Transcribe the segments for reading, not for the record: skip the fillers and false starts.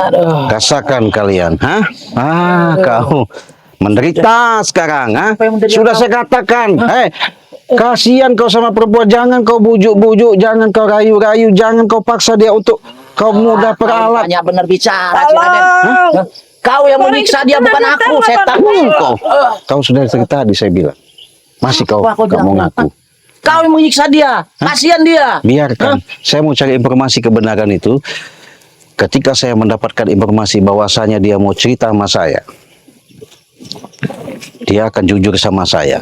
Aduh. Rasakan kalian, hah? Kau menderita sekarang, hah? Sudah saya katakan, kasihan kau sama perempuan, jangan kau bujuk-bujuk, jangan kau rayu-rayu, jangan kau paksa dia untuk kau mudah peralat. Banyak benar bicara, si Raden. Hah? Kau yang menyiksa dia, bukan aku, setan. Kau sudah cerita tadi saya bilang. Masih kau mau ngaku. Kau yang menyiksa dia, kasihan dia. Biarkan, saya mau cari informasi kebenaran itu. Ketika saya mendapatkan informasi bahwasanya dia mau cerita sama saya, dia akan jujur sama saya.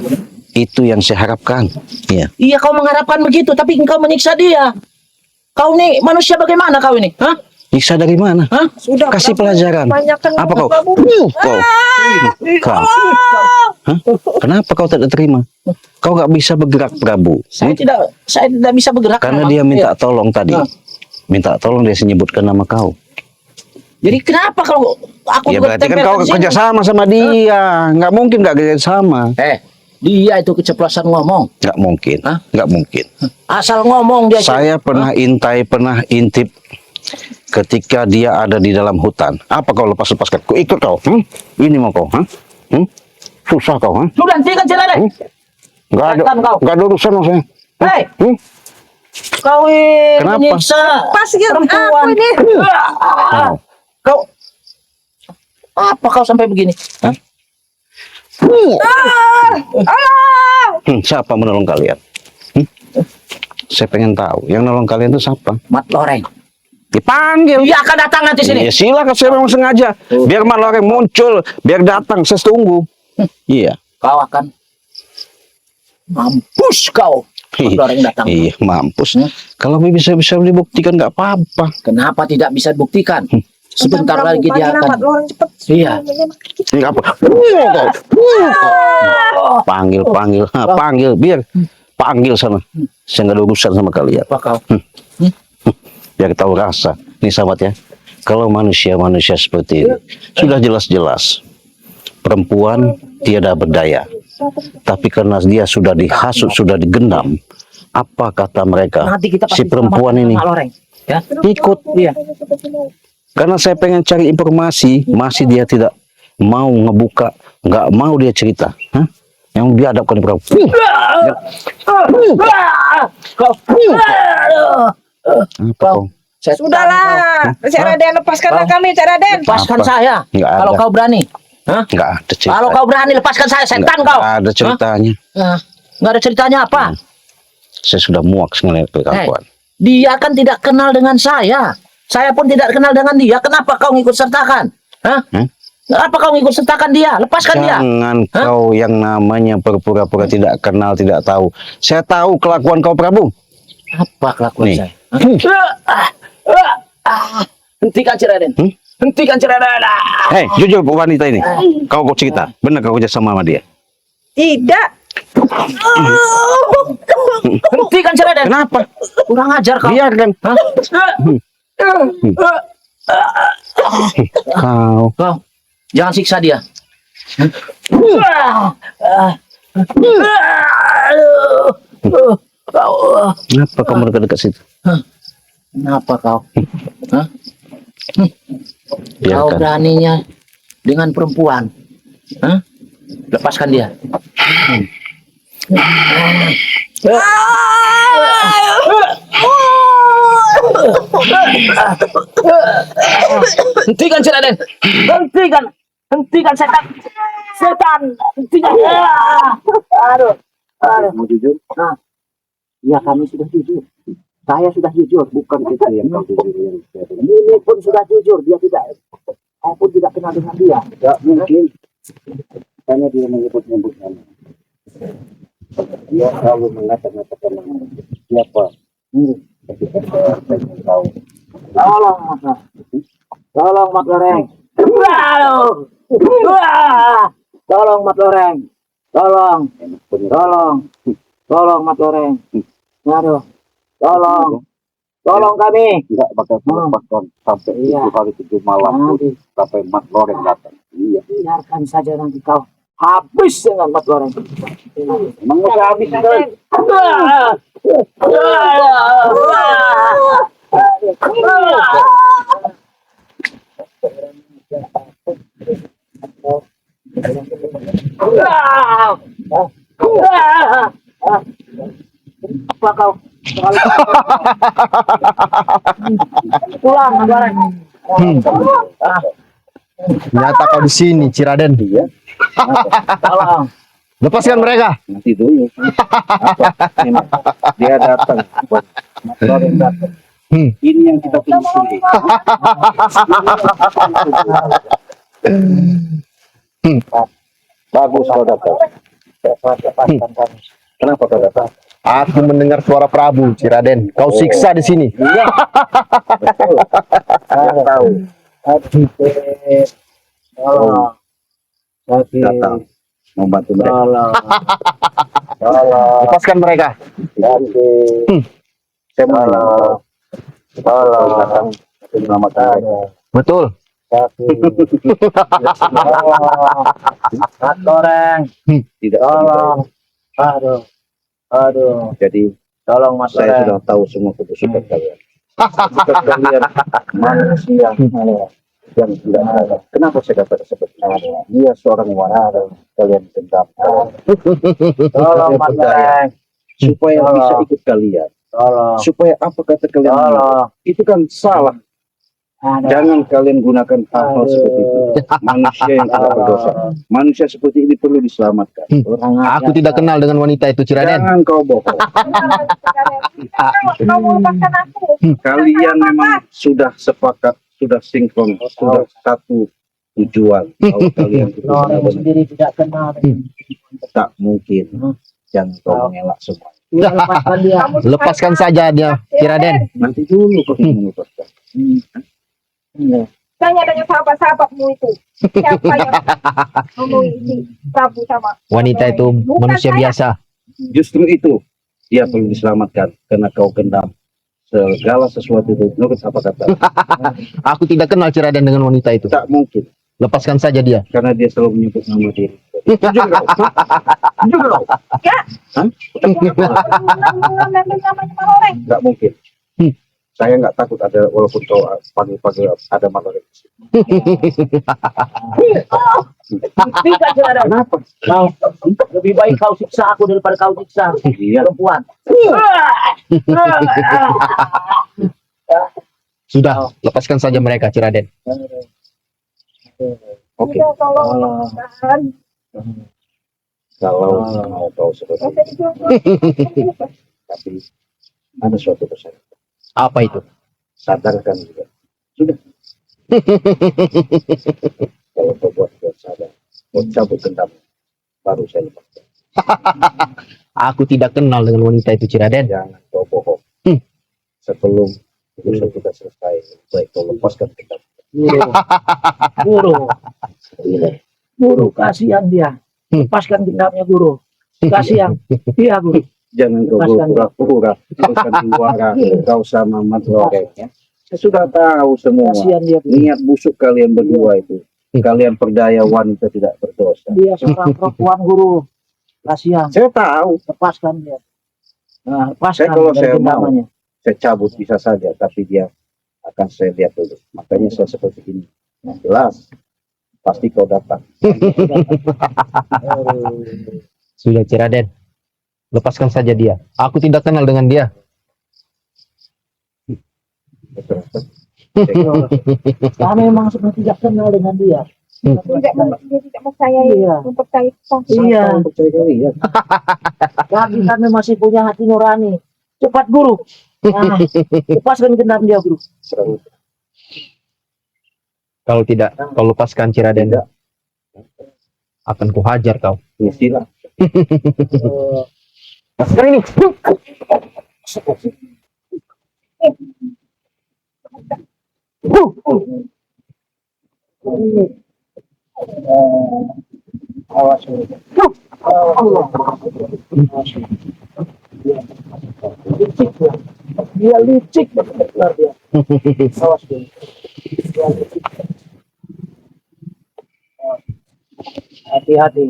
Itu yang saya harapkan. Iya. Iya, kau mengharapkan begitu, tapi engkau menyiksa dia. Kau nih manusia bagaimana kau ini? Hah? Nyiksa dari mana? Hah? Sudah, kasih pelajaran. Apa kau? Kau. Hah? Kenapa kau tidak terima? Kau nggak bisa bergerak, Prabu. Saya tidak bisa bergerak. Karena dia minta tolong tadi. Minta tolong, dia menyebutkan nama kau. Jadi kenapa kalau aku Ya berarti kan kau kerja sama sama dia. Nggak mungkin nggak kerja sama. Dia itu keceplosan ngomong. Nggak mungkin. Nggak mungkin. Asal ngomong dia. Saya pernah intai, pernah intip ketika dia ada di dalam hutan. Apa kau lepaskan? Ku ikut kau. Ini mau kau. Susah kau. Sudah hentikan Raden. Nggak ada urusan maksudnya. Kau menyiksa perempuan. Kau apa kau sampai begini? Siapa menolong kalian? Saya pengen tahu. Yang nolong kalian itu siapa? Mat Loreng. Dipanggil. Dia akan datang nanti sini. Ya silakan, saya memang sengaja. Biar Mat Loreng muncul, biar datang, saya tunggu. Iya. Kau akan mampus kau. Mat Loreng datang. Iya, mampus. Kalau bisa dibuktikan nggak apa-apa. Kenapa tidak bisa dibuktikan? Sebentar lagi dia akan. Iya. Enggak apa. Panggil, biar panggil sana. Saya nggak ada urusan sama kalian. Apa kau? Biar tahu rasa. Nih sahabat ya. Kalau manusia seperti ini sudah jelas-jelas perempuan tiada berdaya. Tapi karena dia sudah dihasut, sudah digendam, apa kata mereka? Si perempuan ini ikut. Iya. Karena saya pengen cari informasi, masih dia tidak mau ngebuka, nggak mau dia cerita. Yang dihadapkan di perahu. Sudahlah, Raden, lepaskanlah kami, Raden. Lepaskan saya. Kalau kau berani. Nggak ada cerita. Kalau kau berani lepaskan saya, setan kau. Nggak ada ceritanya. Nggak ada ceritanya apa? Saya sudah muak ngeliat kelakuan. Dia kan tidak kenal dengan saya. Saya pun tidak kenal dengan dia. Kenapa kau ngikut sertakan? Kenapa kau ngikut sertakan dia? Lepaskan dia. Jangan kau yang namanya berpura-pura tidak kenal, tidak tahu. Saya tahu kelakuan kau, Prabu. Apa kelakuan saya? Hentikan Raden. Hentikan Raden. Hei, jujur wanita ini. Kau cerita. Benar kau kerja sama dia? Tidak. Hentikan Raden. Kenapa? Kurang ajar kau. Biarkan. Kau jangan siksa dia. Kenapa kau mendekat-dekat situ? Kenapa kau? Biarkan. Kau beraninya dengan perempuan? Lepaskan dia. Hentikan Raden. Hentikan setan. Hentikan. Aduh. Mau jujur? Ya, kami sudah jujur. Saya sudah jujur, bukan Itu yang kau jujur. Ini pun sudah jujur, dia tidak. Saya pun tidak kenal dengan dia. Tidak mungkin. Karena dia menyebut-nyebut nama. Dia selalu mengatakan nama. Siapa? Tolong Mat Loreng. Tolong Mat Loreng. Tolong Mat Loreng. Aduh. Tolong kami. Tidak bakal melepaskan sampai 7 kali 7 malam sampai Mat Loreng datang. Iya. Biarkan saja nanti kau habis dengan Mat Loreng. Emang udah habis kan? Apa kau? Pulang, Bareng. Ternyata kau di sini, Ciraden. Iya. Tolong. Lepaskan mereka. Nanti dulu. Apa? Ini, dia datang. Motor yang datang. Ini yang kita telusuri. Bagus kau datang. Kenapa kau datang? Aku mendengar suara Prabu, Ciraden. Kau siksa di sini. Iya. Betul. Saya tahu. Tolong. Datang membantu mereka. Tolong. Lepaskan mereka. Saya mau datang menyelamatkan mereka. Betul. Goreng. Tidak Tolong. Aduh. Jadi Tolong Mas saya Goreng. sudah tahu semua kebusukan kalian. Kebusukan kalian manusia yang tidak ada. Kenapa saya dapat seperti ini? Dia seorang wanita. Kalian dendam. Tolong Mas Goreng. Supaya Tolong. bisa ikut kalian. Tolong. Supaya apa kata kalian? Tolong. Itu kan salah. Jangan kalian gunakan hal-hal seperti itu. Manusia yang tidak berdosa. Manusia seperti ini perlu diselamatkan. Aku tidak kenal dengan wanita itu, Ciraden. Jangan kau bohong. Kau mau lepaskan aku. Kalian memang sudah sepakat, sudah sinkron, sudah satu tujuan. Kalau kalian itu Nona benar-benar sendiri tidak kenal. tak mungkin. Jangan kau mengelak semua. Dia lepaskan dia. Lepaskan saja dia, Ciraden. Nanti dulu kau mengucapkan. Tanya sahabat-sahabatmu itu. Siapa yang ngomong ini? Prabu sama. Wanita itu Bukan manusia saya. biasa. Justru itu dia perlu diselamatkan karena kau gendam segala sesuatu itu. Menurut apa kata? Aku tidak kenal Ciraden dengan wanita itu. Tak mungkin Lepaskan saja dia. karena dia selalu menyebut nama diri. Jujur kau. Jujur kau. Ya. Hah? Namanya Maroleh. Nggak mungkin. Saya nggak takut ada walaupun kau panggil ada masalah. Tidak ada. Kenapa? Kau lebih baik kau siksa aku daripada kau siksa Iya. perempuan. Sudah, lepaskan saja mereka, Ciraden. Oke. Udah, tolong lepaskan. Kalau mau tahu seperti Masa itu, itu tapi ada suatu pesan. Apa itu? Sadarkan juga. Sudah. Kalau kau buat sadar, kau cabut gendam, baru saya lepaskan. Aku tidak kenal dengan wanita itu, Ciraden. Jangan kau bohong. Sebelum urusan kita selesai, baik kau lepaskan gendam. Guru. Guru, kasihan dia. Lepaskan gendamnya guru. Kasihan. Iya guru. Jangan kau Lepaskan. pura-pura, kau sandiwara, kau sama Matlorek ya. Saya sudah tahu semua. Kasihan dia. Guru. Niat busuk kalian berdua itu. Kalian berdaya wanita tidak berdosa. Dia seorang perempuan guru. Kasihan. Saya tahu. Lepaskan dia. Nah, Saya lepaskan kalau dari saya mau, gendamanya. saya cabut bisa saja, tapi dia akan saya lihat dulu. Makanya saya seperti ini. Yang jelas, pasti kau datang. Sudah, Ciraden. Lepaskan saja dia. Aku tidak kenal dengan dia. Kami memang sudah tidak kenal dengan dia. dia tidak percaya Iya. mempercayai kita. Iya. Saya percaya kalian. Tapi kami masih punya hati nurani. Cepat guru. Nah, lepaskan gendam dia guru. Selalu Kalau tidak, kau lepaskan Ciraden. tidak. Akan kuhajar kau. Ya, silah. Sekarang ini. Awas guru. Allah. Licik dia. Dia licik benar dia. Awas guru. Dia licik. Hati-hati.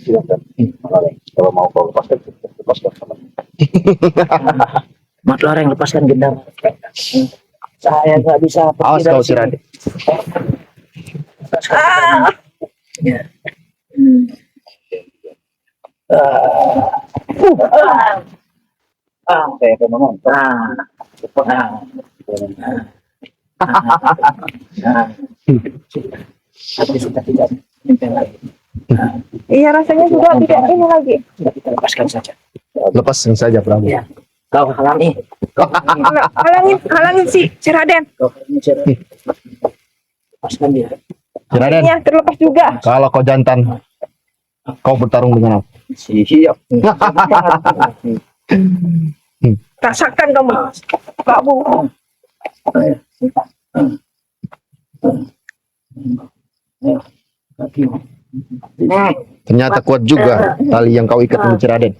Silakan. Kalau mau kau lepaskan, lepaskan sama. Mat Loreng, lepaskan gendam. Saya nggak bisa pergi Awas dari kau sini. Ciraden. Lepaskan gendam. Ya. Saya akan menonton. Tapi sudah tidak nempel lagi. Iya, rasanya sudah tidak ini lagi. Sudah kita lepaskan saja. Lepaskan saja Prabu. Ya. Kau halangi. Halangin si Raden. Kau halangi cara. Lepaskan dia. Ciraden, Ya, terlepas juga. kalau kau jantan, kau bertarung dengan aku. Siap. Rasakan kamu, Prabu. Ternyata kuat juga tali yang kau ikat dengan Ciraden.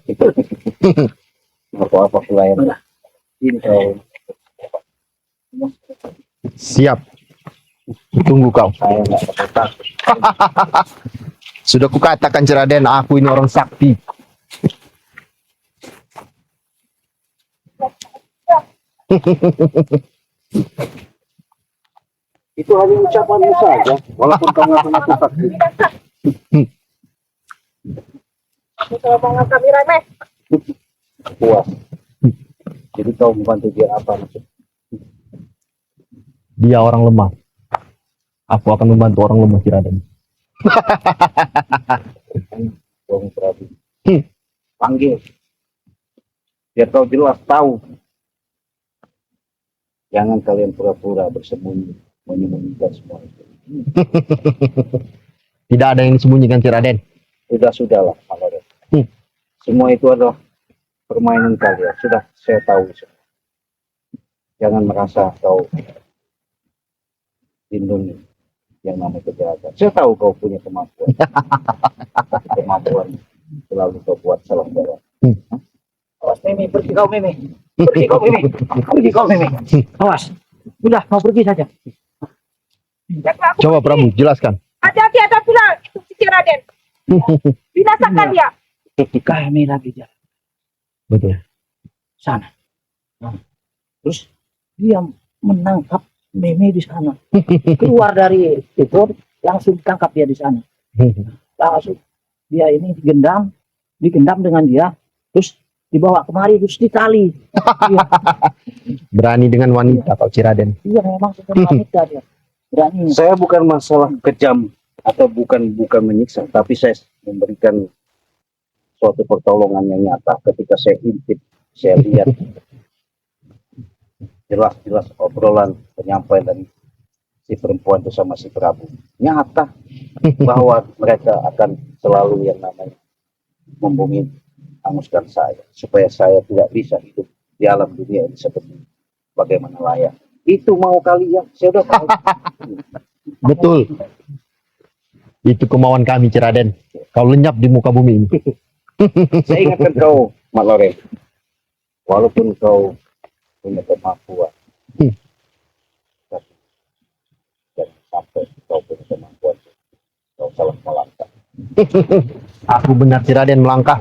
Apa-apa pelayan. Ini kau. Siap. Tunggu kau. Saya nggak bakal takut. Sudah kukatakan Ciraden, aku ini orang sakti. Itu hanya ucapanmu saja, walaupun kau ngaku-ngaku sakti. Kalau mau kami remeh. Puas. Jadi kau membantu dia apa maksudnya? Dia orang lemah. Aku akan membantu orang lemah Ciraden. Wong Prabu. Panggil. Biar kau jelas tahu. Jangan kalian pura-pura bersembunyi, menyembunyikan semua itu. Tidak ada yang disembunyikan Ciraden. Sudahlah, Malore. Semua itu adalah permainan kalian. Sudah saya tahu. Jangan merasa kau lindungi yang namanya kejahatan. Saya tahu kau punya kemampuan. Tapi kemampuan selalu kau buat salah jalan. Awas Mimi, pergi kau Mimi. Pergi kau Mimi. Pergi kau Mimi. Awas. Udah, mau pergi saja. Coba Prabu, jelaskan. Hati-hati ada pula si Raden. Binasakan dia. Kami lagi jalan Betul. sana. Terus dia menangkap Mimi di sana. Keluar dari itu, langsung tangkap dia di sana. Langsung dia ini digendam dengan dia, terus dibawa kemari terus ditali. Iya, Berani dengan wanita kau Ciraden. iya memang seperti wanita dia. Berani. Saya bukan masalah kejam atau bukan menyiksa, tapi saya memberikan suatu pertolongan yang nyata ketika saya intip, saya lihat jelas-jelas obrolan penyampaian dari si perempuan itu sama si Prabu. Nyata bahwa mereka akan selalu yang namanya membumi hanguskan saya, supaya saya tidak bisa hidup di alam dunia ini seperti bagaimana layak. Itu mau kalian, saya udah tahu. Betul. Itu kemauan kami Ciraden. Kau lenyap di muka bumi ini. Saya ingatkan kau, Malore, walaupun kau punya kemampuan, tapi jangan sampai kau punya kemampuan, kau salah melangkah. Aku benar Ciraden melangkah.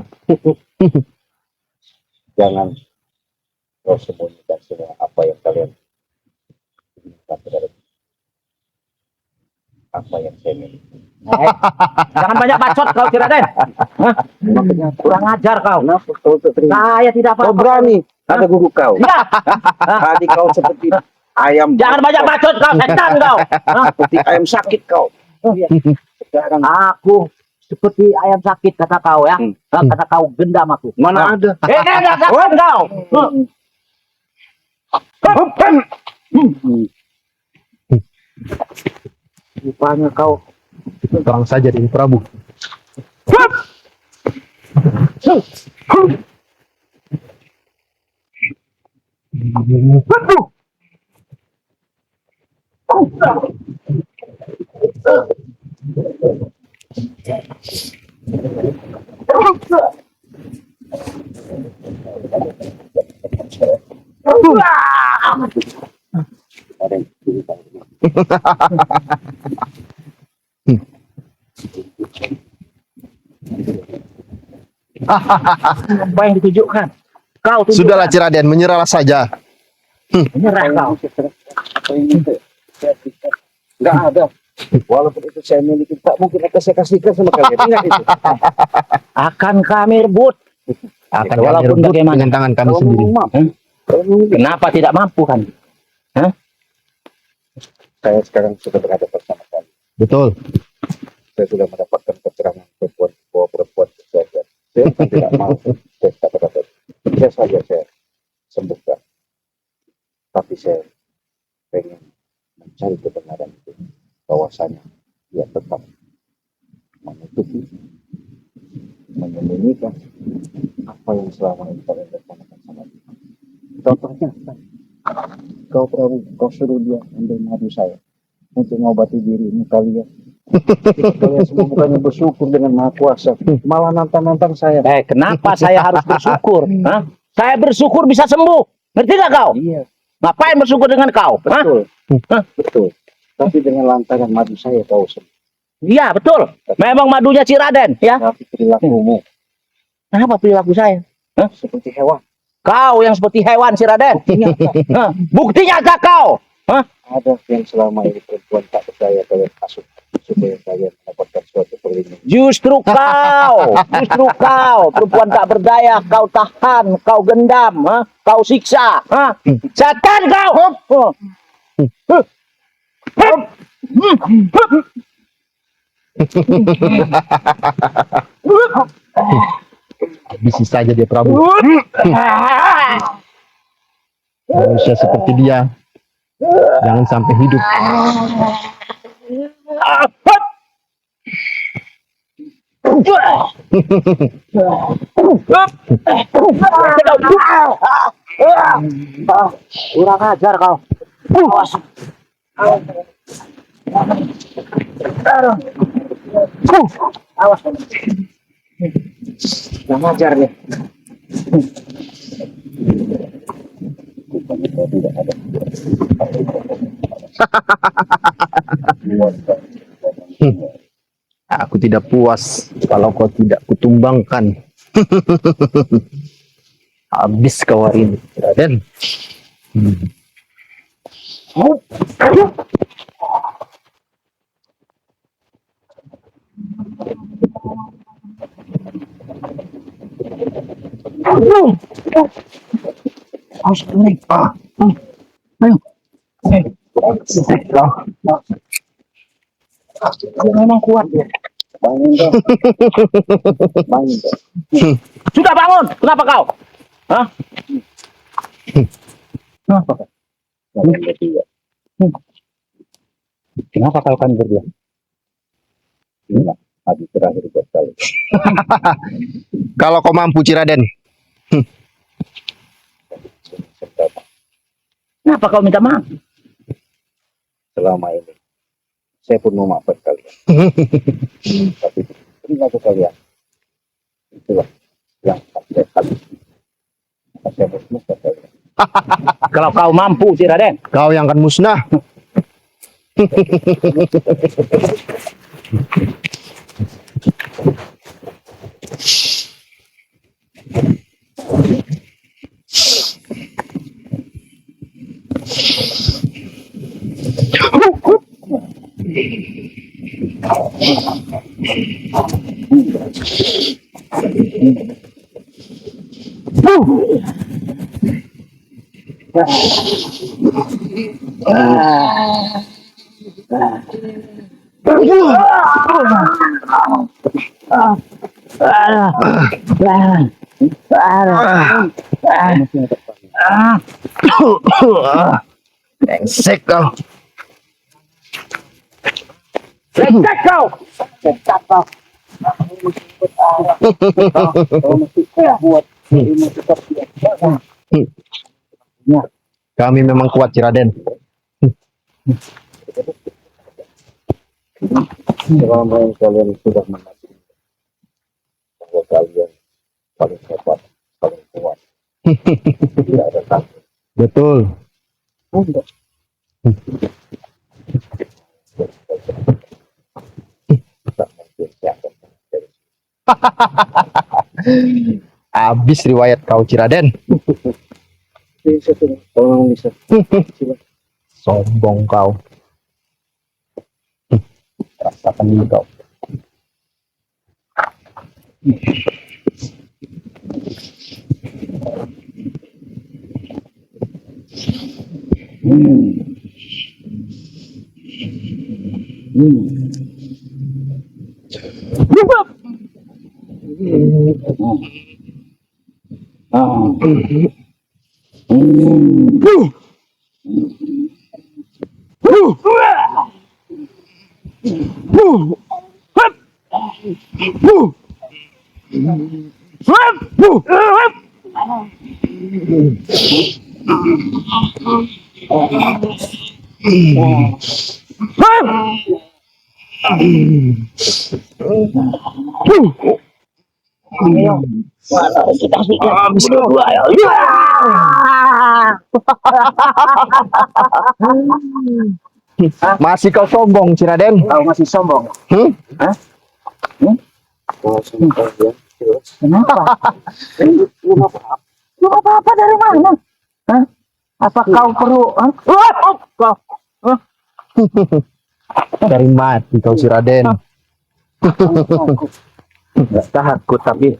Jangan kau sembunyikan semua apa yang kalian inginkan terhadap apa yang saya miliki. Jangan banyak bacot kau Ciraden. Hah? Kurang ajar kau. Kenapa kau terima? Saya tidak Kau apa-apa. berani ada guru kau. Ya. Tadi kau seperti ayam. Jangan banyak bacot kau, setan kau. Hah? Seperti ayam sakit kau. Sekarang Aku seperti ayam sakit kata kau ya. Kata kau gendam aku. mana ada? Ini ada sakit kau. Rupanya kau Terang saja dengan Prabu. ada yang cerita. Apa yang ditujukan? Kau tunjukkan. Sudahlah Ciraden, menyerahlah saja. Menyerah kau. Nggak ada. Walaupun itu saya miliki, tak mungkin akan saya kasihkan sama kalian. Ingat itu. Akan kami rebut. Akan Walaupun kami rebut bagaimana. dengan tangan kami sendiri. Kenapa tidak mampu kan? Saya sekarang sudah berada bersama kalian. Betul. Saya sudah mendapatkan keterangan perempuan bahwa perempuan itu saja. Saya kan tidak mau. Saya kata-kata. Bisa saja saya sembuhkan. Tapi saya pengen mencari kebenaran itu. Bahwasanya dia tetap menutupi, menyembunyikan apa yang selama ini kalian rencanakan sama dia. Contohnya, kau Prabu, kau suruh dia ambil madu saya untuk mengobati dirimu kalian. Kalian semua bukannya bersyukur dengan Maha Kuasa, malah nantang-nantang saya. Kenapa saya harus bersyukur? Hah? Saya bersyukur bisa sembuh. Ngerti gak kau? Iya, Ngapain bersyukur dengan kau? Hah? betul, betul. Tapi dengan lantaran madu saya kau sembuh. Iya, betul. Memang madunya Ciraden, ya. Tapi perilakumu Kenapa perilaku saya? seperti hewan. Kau yang seperti hewan, Ciraden. Hah? Buktinya nyata kau. Hah? Ada yang selama ini perempuan tak berdaya kalian asuh supaya kalian mendapatkan suatu perlindungan. Justru kau, perempuan tak berdaya, kau tahan, kau gendam, kau siksa, setan kau. Habisi saja dia Prabu. Manusia seperti dia jangan sampai hidup. Kurang ajar kau. Awas. Awas. Kurang ajar nih. Aku tidak puas kalau kau tidak kutumbangkan. Habis kau hari ini, Raden. Awas nih. Ayo. Memang kuat ya. Bangun dong. Bangun dong. Sudah bangun. Kenapa kau? Hah? Kenapa? Kalian berdua. Kenapa kau kan berdua? Inilah madu terakhir buat kalian. Kalau kau mampu Ciraden, Kenapa kau minta maaf? Selama ini saya pun memaafkan kalian. Tapi perilaku kalian itulah yang saya habis. Saya bermusnah kalian. Kalau kau mampu, Raden. kau yang akan musnah. Brengsek kau. Lekat kau. Kami memang kuat Ciraden. Selama ini kalian sudah mengerti bahwa kalian paling hebat, paling kuat. Tidak ada takut. Betul. Tak mungkin siapa dari Habis riwayat kau Ciraden. Bisa tuh, kalau bisa. Sombong kau. Rasakan ini kau. Mana kita sikat habis kedua ya. Masih kau sombong Ciraden. Kau masih sombong. Hah? Kenapa? Lu apa-apa dari mana? Hah? Apa kau perlu? Dari mati kau Ciraden. Nggak takut tapi.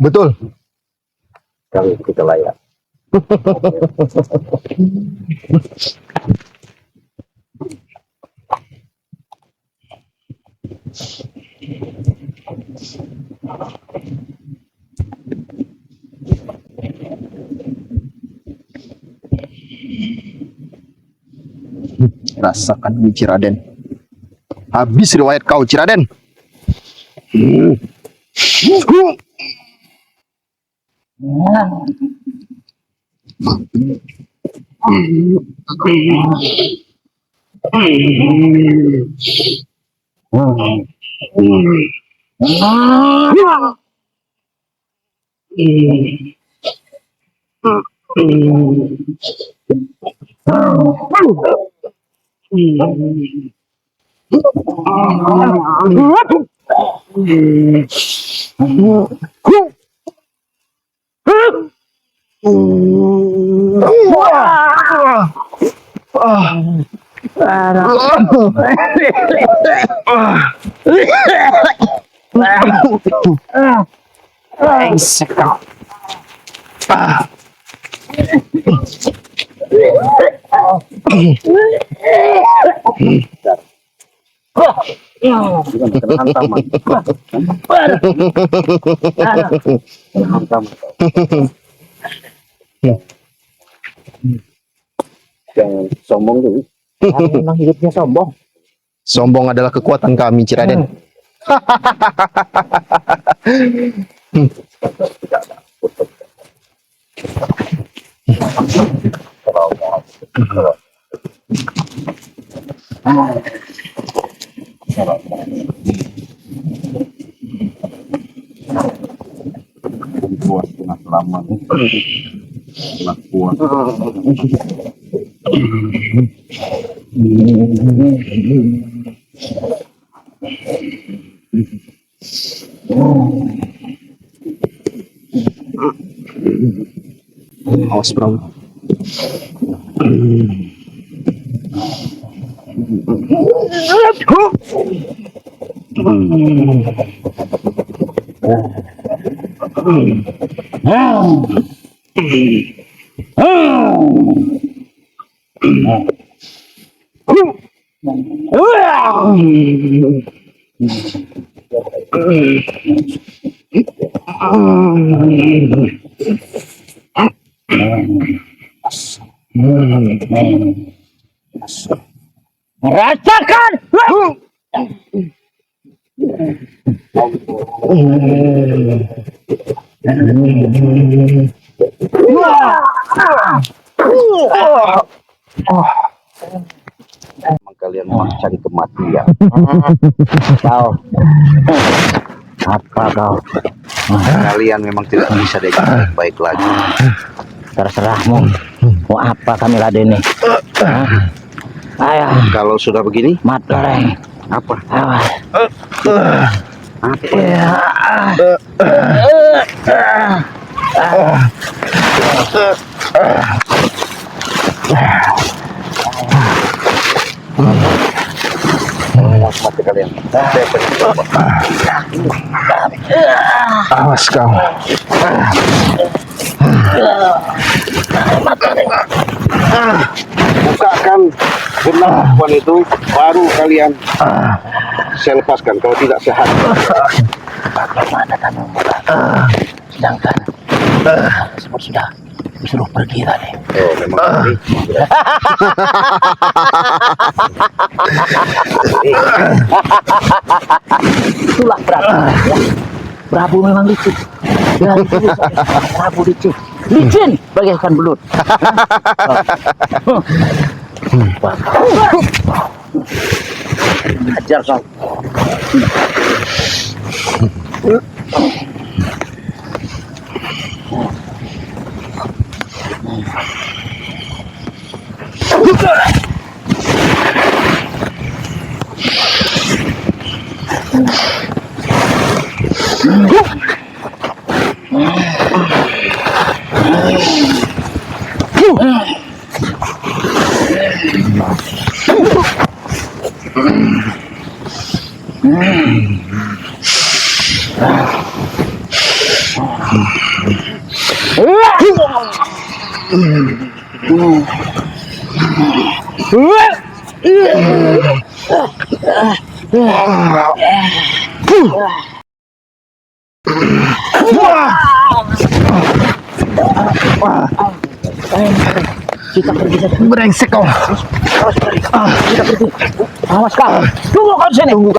Betul. Kali kita layak. Rasakan ini Ciraden. Habis riwayat kau Ciraden. Jangan sombong dulu. Memang hidupnya sombong. Sombong adalah kekuatan kami Ciraden. Puas dengan lama. Puas. Awas perahu. Rasakan. Memang kalian mencari kematian. Kau apa kau? Kalian memang tidak bisa dengan baik lagi. Terserahmu. Mau apa kami ladeni? Ayo, Kalau sudah begini, mat goreng. apa? Awas. Apa? Ya. Awas mati kalian. Saya pengen coba. Awas kau. Bukakan benang itu, baru kalian saya lepaskan. Kalau tidak sehat. Bagaimana kamu membuka? Sedangkan semua sudah disuruh pergi tadi. Oh, memang ini. Itulah Prabu. Ya. Prabu memang licik. Ya, itu Prabu licik. Licin bagaikan belut. Ajar kau. Kita pergi saja. Brengsek kau. Awas, kita pergi. Awas kau. Tunggu kau di sini.